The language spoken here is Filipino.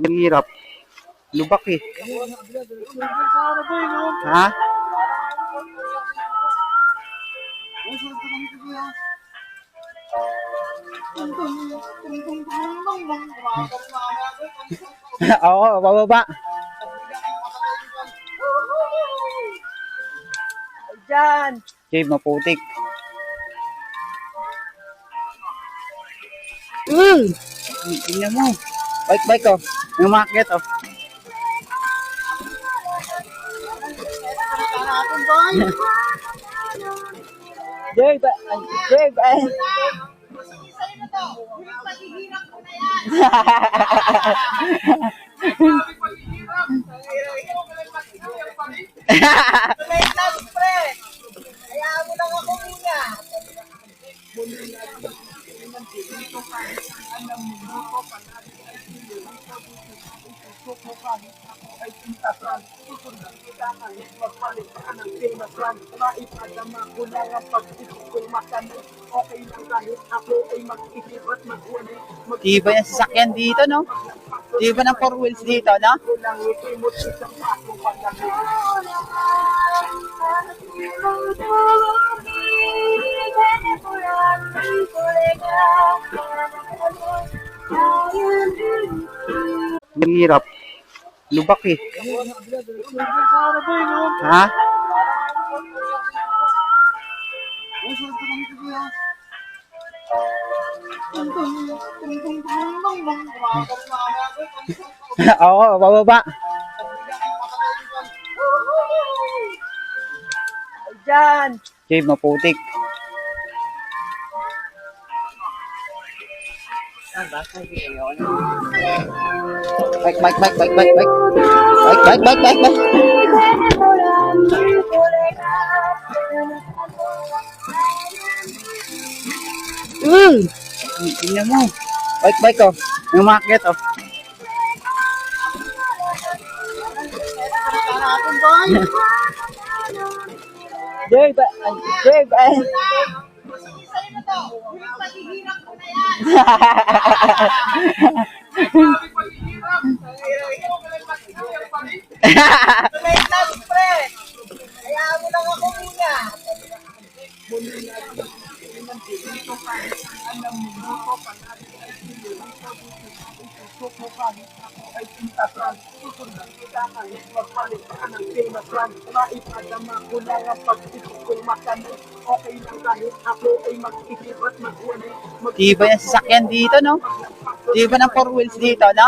Ang hirap. Lubak eh. Ha? Oo, bababa. Diyan. Jay, maputik. Tingnan mo. Bike oh. Yung market oh. Jay, Jay, Wait lang, pre. Hayaan mo lang ako muna. Iba yung sasakyan dito, no? Iba ng 4 wheels dito, no? Ang hirap. Lubak eh. Ha? Oo, bababa. Diyan. Jay, maputik. Bike. Tingnan mo. Bike oh. Yung market oh. Jay, Wait lang, pre. Hayaan mo lang ako muna. Iba yung sasakyan dito, no? Iba ng 4 wheels dito, no?